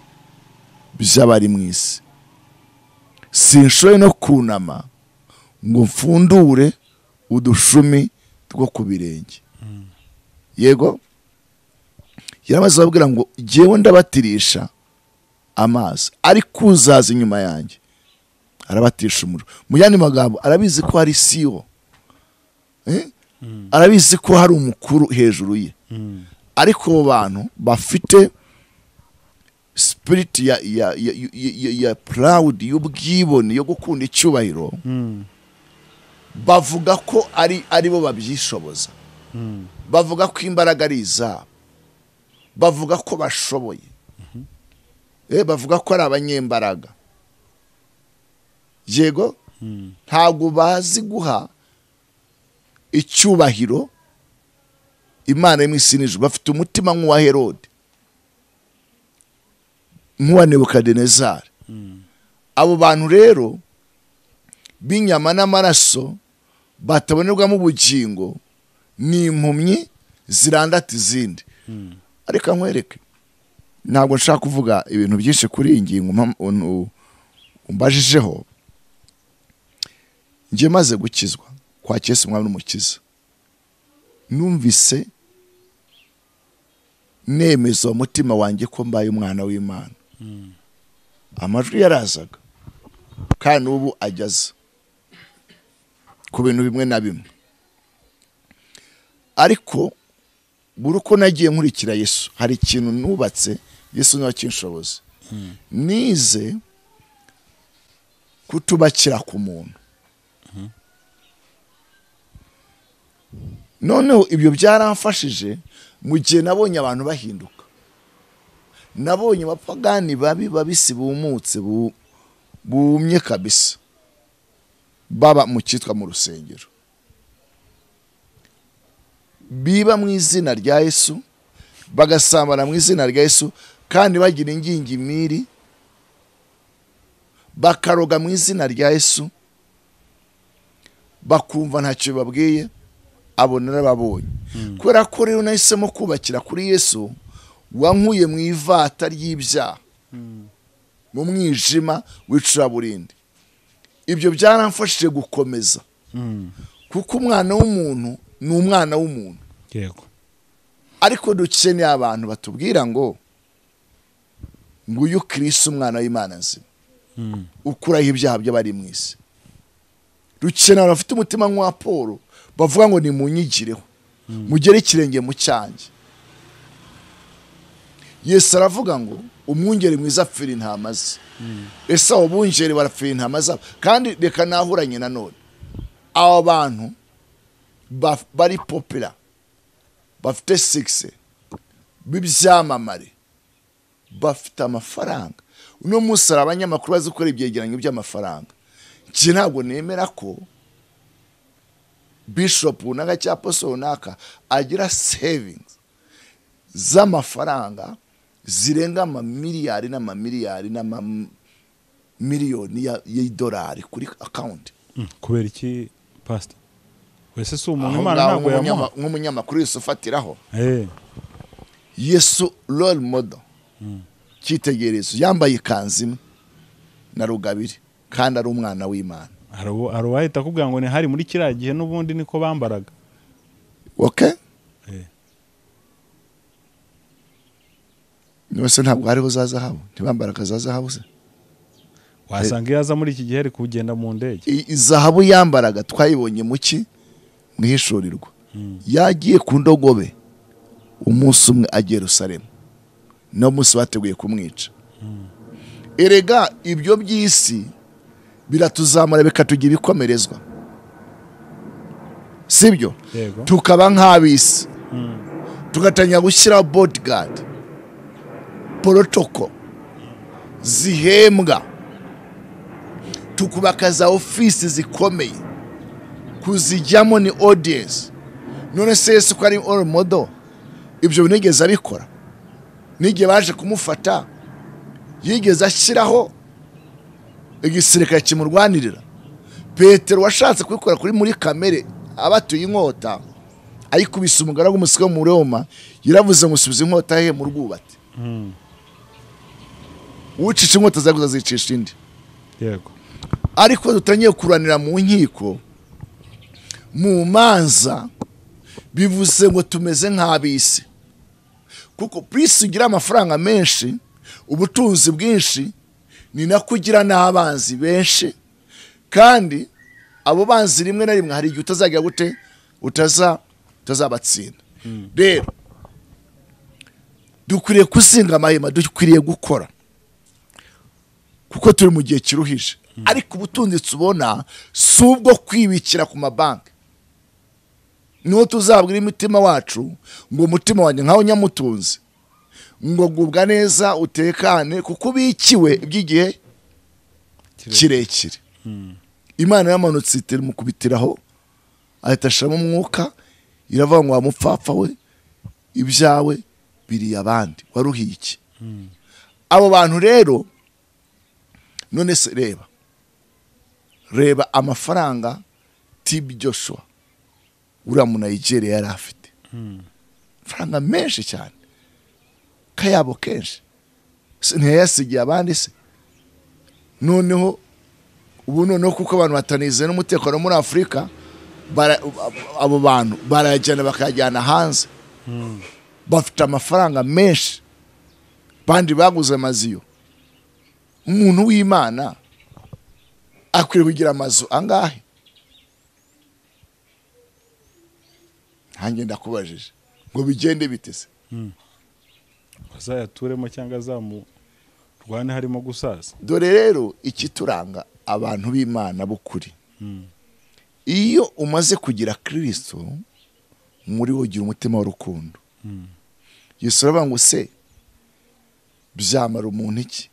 by'abari mu isi sinshoye no kunama ngo mfundure udushumi two ku birenge yego yaramaze ababwira ngo jyewe ndabatirisha amazi ariko uzaza inyuma yanjye arabatisha umuriro mu yandi magambo arabizi ko hari siwo arabizi ko hari umukuru hejuru ye ariko abo bantu bafite spirit ya proud y'ubwibone yo gukunda icyubahiro bavuga ko ari bo babyishoboza bavuga ko imbaraga ari izabo bavuga ko bashoboye bavuga ko ari abanyembaraga yego ntabwo bazi guha icyubahiro Imana y'imisinije bafite umutima nk'uwa Herode nk'uwa Nebukadinezari abo bantu rero b'inyama n'amaraso batabonerwamo ubugingo ni impumyi zirandata izindi ariko nkwereke ntabwo nshaka kuvuga ibintu byinshi kuri iyi ngingo umbajijeho njye maze gukizwa kwa Yesu umwami n'umukiza numvise nemeza umutima wanjye ko mbaye umwana w'Imana amajwi yarazaga kandi ubu ajyaza ku bintu bimwe na bimwe ariko buri uko nagiye nkurikira Yesu hari ikintu nubatse Yesu niwe akinshoboza nize kutubakira ku muntu noneho ibyo byaramfashije mu gihe nabonye abantu bahinduka, nabonye abapagani babisi bumutse bumye kabisa baba mu cyitwa mu rusengero, biba mu izina rya Yesu, bagasambana mu izina rya Yesu, kandi bagira ingingimiri, bakaroga mu izina rya Yesu, bakumva ntacyo babwiye. Abo narababonye kubera ko rero nahisemo kubakira kuri Yesu wankuye mu ivata ry'ibyaha, mu mwijima w'icuraburindi. Ibyo byaramfashije gukomeza, kuko umwana w'umuntu ni umwana w'umuntu. Yego. Ariko dukeneye abantu batubwira ngo nguyu Kristo umwana w'Imana nzima, ukuraho ibyaha by'abari mu isi. Dukeneye abantu bafite umutima nk'uwa Paulo bavuga ngo nimunyigireho, mugere ikirenge mu cyanjye. Yesu aravuga ngo umwungeri mwiza apfira intama ze. Ese abo bungeri barapfira intama zabo? Kandi reka nahuranye nanone, abo bantu bari popular, bafite success, b'ibyamamare, bafite amafaranga. Uno munsi hari abanyamakuru bazi gukora ibyegeranyo by'amafaranga. Njye ntabwo nemera ko bishop runaka cyangwa apostle runaka agira savings z'amafaranga zirenga amamiliyari n'amamiliyari n'amamiliyoni y'idolari kuri account. Kubera iki pastor? Wese si umuntu Imana ntabwo yamuha nk'umunyamakuru Yesu ufatiraho. Yesu role model, cyitegerezo, yambaye ikanzu imwe na rugabire kandi ari umwana w'Imana. Arwahita akubwira ngo ni hari muri kiriya gihe n'ubundi niko bambaraga. Okay. Nose ntabwo hariho za zahabu, ntibambaraga za zahabu se. Wasanga yaza muri iki gihe ari kugenda mu ndege. Izahabu yambaraga twayibonye muki mwihishurirwa. Yagiye ku ndogobe umunsi umwe agiye Yerusalemu, no munsi bateguye kumwica. Erega ibyo by'isi biratuzamura bikatugira ibikomerezwa, sibyo? Tukaba nk'abisi, tugatanya gushyira bodyguard, protocol zihembwa, tukubaka za ofisi zikomeye, kuzijyamo ni audience. None se Yesu ko ari role model, ibyo binigeze abikora? N'igihe baje kumufata yigeze ashyiraho igisirikare kimurwanirira? Petero washatse kubikora kuri muri kamere abatuye inkota, ayikubise umugaragu umusika mu Roma, yaravuze ngo subiza inkota he mu rwubati. Ucica inkota zaguza zicisha indi. Yego. Ariko dutangiye kuranira mu nkiko, mu manza, bivuze ngo tumeze nk'abisi, kuko prisi ugira amafaranga menshi, ubutunzi bwinshi, ni nako ugira n'abanzi benshi, kandi abo banzi rimwe na rimwe hari igihe utazagira gute utazabatsinda. Rero dukwiriye kuzinga amahema, dukwiriye gukora, kuko turi mu gihe kiruhije. Ariko ubutunzi tubona si ubwo kwibikira ku mabanki. Niho tuzabwira imitima wacu ngo umutima wanjye nkaho nyamutunzi, ngo gubwa neza utekane, kuko ubikiwe iby'igihe kirekire. Imana yamanutse itera mu kubitiraho, ahita ashiramo umwuka, iravuga ngo wamupfapfa we, ibyawe biri abandi, waruhiye iki? Abo bantu rero, none se reba amafaranga TB Joshua uriya mu Nigeria yari afite, amafaranga menshi cyane, kayabo kenshi, ntiyasigiye abandi se? Noneho ubu noneho kuko abantu batanize n'umutekano muri Afurika, abo bantu barajyana bakajyana hanze, bafite amafaranga menshi, bandi baguze amaziyo. Umuntu w'Imana akwiriye kugira amazu angahe? Hange ndakubajije ngo bigende bitese, bazayaturemo cyangwa azamurwane harimo gusaza. Dore rero ikituranga abantu b'Imana b'ukuri, iyo umaze kugira Kristo muri wo ugira umutima w'urukundo. Yesu aravuga ngo se byamara umuntu iki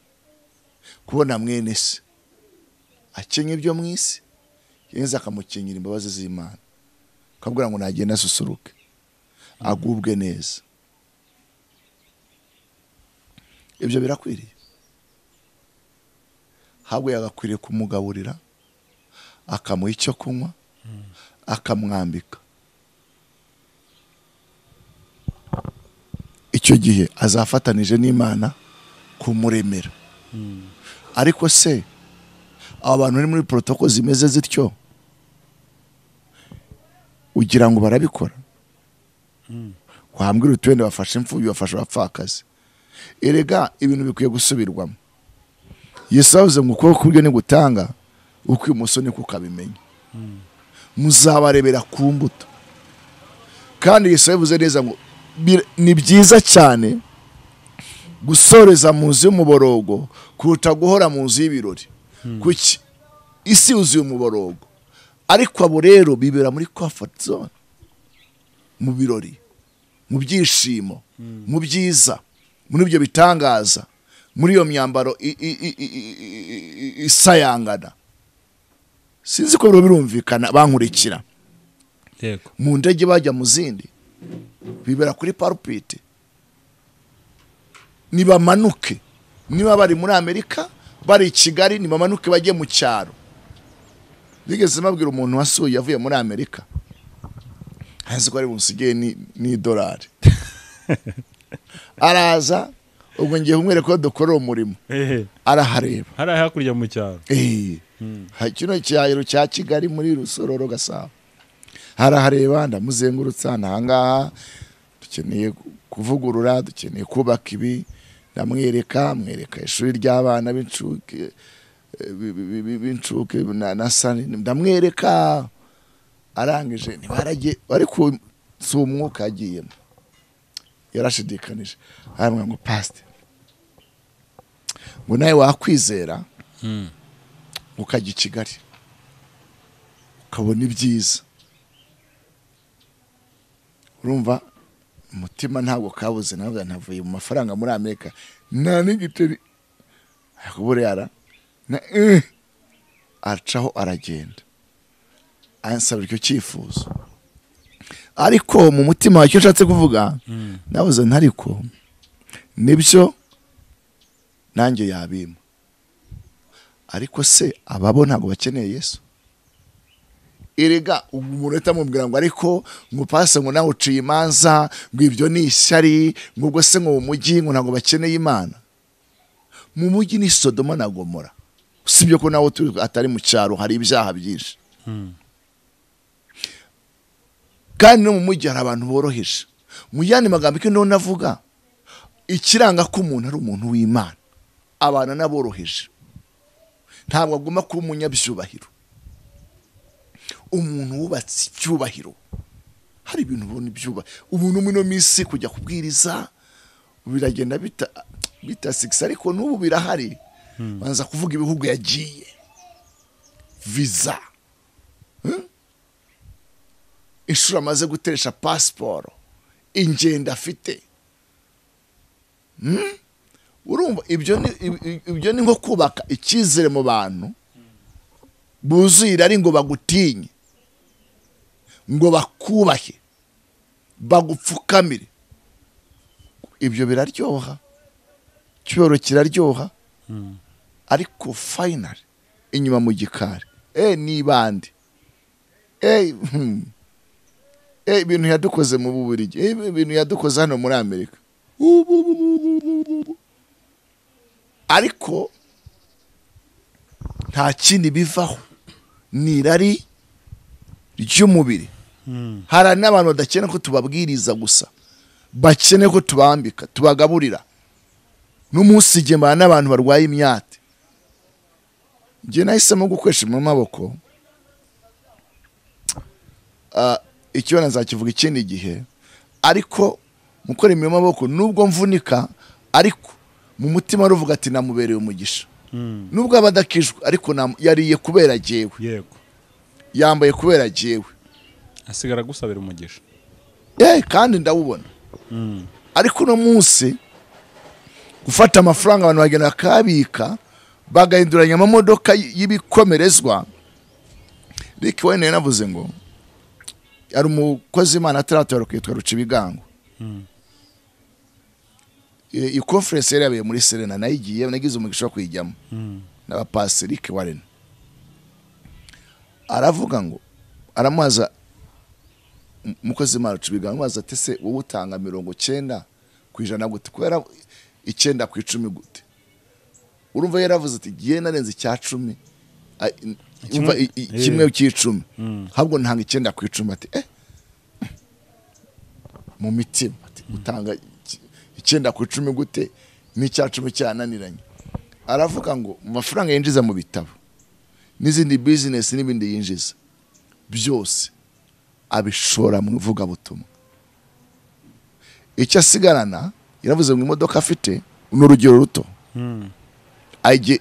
kubona mwene se akenye ibyo mu isi yeza akamukenyera imbabazi z'Imana, akabwira ngo nagenda asusuruke agubwe neza. Ibyo birakwiriye. Habwe yagakwiriye kumugaburira, akamuha icyo kunywa, akamwambika. Icyo gihe azafatanije n'Imana kumuremera. Ariko se abantu bari muri protocol zimeze zityo ugira ngo barabikora? Wambwira utwende bafashe imfubyi, bafashe abapfakazi. Erega ibintu bikwiye gusubirwamo. Yesu avuze ngo ukuboko kw'iburyo ni gutanga, ukw'ibumoso ni kukabimenya. Muzabarebera ku mbuto. Kandi Yesu yavuze neza ngo ni byiza cyane gusoreza mu nzu y'umuborogo kuruta guhora mu nzu y'ibirori. Kuki isi yuzuye umuborogo, ariko abo rero bibera muri comfort zone, mu birori, mu byishimo, mu byiza, muri ibyo bitangaza, muri iyo myambaro isayangana. Sinzi ko birumvikana bankurikira. Yego. Mu ndege bajya mu zindi bibera kuri parupite. Nibamanuke, niba bari muri Amerika, bari i Kigali, nibamanuke bajye mu cyaro. Bigeze mabwira umuntu wasuye yavuye muri Amerika, hazi ko ari bunsigiye ni dolari. Araza ubwo ngiye kumwere ko dukora umurimo. Arahareba. Hari hakurya mu cyaro. Kino cyaro cya Kigali muri Rusororo Gasabo. Harahareba ndamuzengurutsa nahangaha, dukeneye kuvugurura, dukeneye kubaka ibi. Ndamwereka ishuri ry'abana b'incuke na sani, ndamwereka. Arangije nibaragiye bari ku umwuka yagiyemo, yarashidikanije. Aramwe ngo pastor, ngo nawe wakwizera ukajya i Kigali ukabona ibyiza. Urumva umutima ntabwo kabuze, navuga ntavuye mu mafaranga muri Amerika nta n'igiteri. Akubure yara na acaho aragenda ansaba icyo cyifuzo. Ariko mu mutima wacyo nshatse kuvuga nabuze ntariko nibyo nanjye yabima. Ariko se ababo ntabwo bakeneye Yesu? Erega umuntu utamubwira ngo ariko ngo pase ngo nawe uciye imanza ngo ibyo ni ishyari, ngo ubwo se ngo mu mujyi ngo ntabwo bakeneye Imana. Mu mujyi ni Sodoma na Gomora, usibye ko nawe atari mu cyaro hari ibyaha byinshi. Kandi no mu mujyi hari abantu boroheje. Mu yandi magambo icyo none avuga, ikiranga ko umuntu ari umuntu w'Imana, abana n'aboroheje, ntabwo agomba kuba umunyabyubahiro, umuntu wubatse icyubahiro. Hari ibintu ubona ibyubahiro, umuntu muri no minsi kujya kubwiriza biragenda bita 6, ariko n'ubu birahari. Banza kuvuga ibihugu yagiye, visa, inshuro amaze guteresha pasiporo, ingendo afite. Urumva ibyo ni nko kubaka icyizere mu bantu buzira, ari ngo bagutinye, ngo bakubahe, bagupfukamire. Ibyo biraryoha, cyoro kiraryoha. Ariko finally inyuma mu gikari ni bandi ibintu yadukoze mu Bubiligi, ibintu yadukoze hano muri Amerika. Ariko nta kindi bivaho, ni irari ry'umubiri. Hari n'abantu badakeneye ko tubabwiriza gusa, bakeneye ko tubambika, tubagaburira. N'umunsi gemana n'abantu barwaye imyate. Nge nahisemo gukoresha mu maboko. Icyo nazakivuga ikindi gihe, ariko mukora mu maboko nubwo mvunika, ariko mu mutima ruvuga ati namubereye umugisha. Nubwo abadakijwe, ariko yariye kubera jewe. Yego. Yambaye kubera jewe. Asigara gusabira umugisha. kandi ndawubona ariko uno munsi gufata amafaranga abantu bagenda bakabika bagahinduranya amamodoka y'ibikomerezwa. Reka wene yanavuze ngo ari umukozi Imana ataratora kwitwa ruca ibigango. Iyi conference yari yabaye muri Serena nayigiye nagize umugisha wo kuyijyamo n'abapasiteri Rick Warren. Aravuga ngo aramubaza umukozi Imana ruca ibigango amaza ati se wowe utanga 90% gute kubera 9% gute. Urumva yaravuze ati giye narenze icya 10 umva kimwe cy'icumi habwo ntanga 9% ati mu mitima ati utanga 9% gute n'icya 10 cyananiranye. Aravuga ngo mu mafaranga yinjiza mu bitabo n'izindi business n'ibindi yinjiza byose abishora mu vuga butumwa. Icyo asigarana yaravuze ngo imodoka afite n'urugero ruto ajye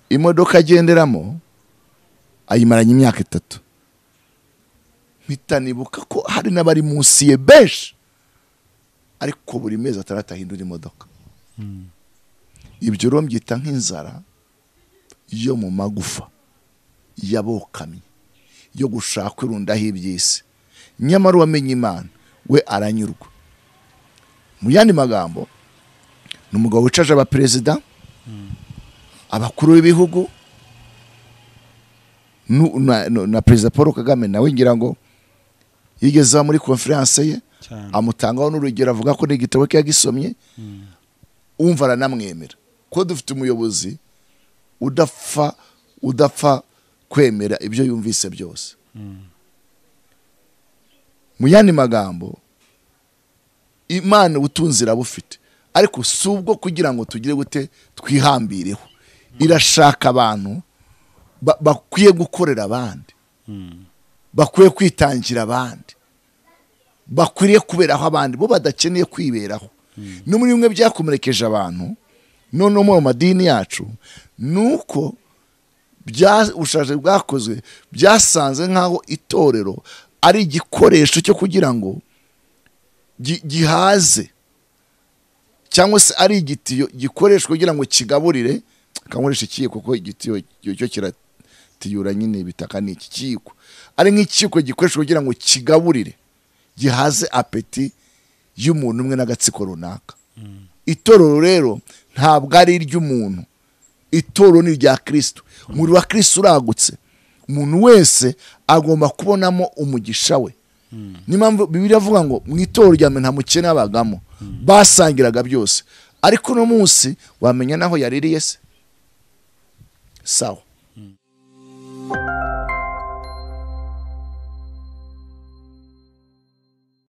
imodoka agenderamo ayimaranye imyaka 3. mpita nibuka ko hari n'abari munsi ye benshi ariko buri mezi ataratahindura imodoka. Ibyo rero mbyita nk'inzara yo mu magufa yabokamye yo gushaka irundaho iby'isi. Nyamara wamenye Imana we aranyurwa. Mu yandi magambo n'umugabo wicaje abaperezida abakuru b'ibihugu na Perezida Paul Kagame nawe ngira ngo yigeze muri conference ye amutangaho n'urugero avuga ko n'igitabo cye yagisomye umva aranamwemera ko dufite umuyobozi udapfa kwemera ibyo yumvise byose. Mu yandi magambo Imana utunzira bufite ariko subwo kugira ngo tugire gute twihambireho. Irashaka abantu bakwiye gukorera abandi bakwiye kwitangira abandi bakwiriye kuberaho abandi bo badakeneye kwiberaho. No muri bimwe byakomerekeje abantu none mu madini yacu nuko ushaje bwakozwe byasanze nkaho itorero ari igikoresho cyo kugira ngo gihaze cyangwa se ari igitiyo gikoreshwa kugira ngo kigaburire kankoresha ikiyiko kuko igitiyo cyo kiratiyura nyine bitaka ni ikiyiko ari nk'ikiyiko gikoreshwa kugira ngo kigaburire gihaze apeti y'umuntu umwe n'agatsiko runaka. Itorero rero ntabwo ari iry'umuntu, itorero ni rya Kristo. Muri wa Kristo uragutse umuntu wese agomba kubonamo umugisha we. Nimpamvu Bibiliya avuga ngo mu itorero rya nta mukene abagamo basangiraga byose ariko no munsi wamenya naho yaririye se sawa.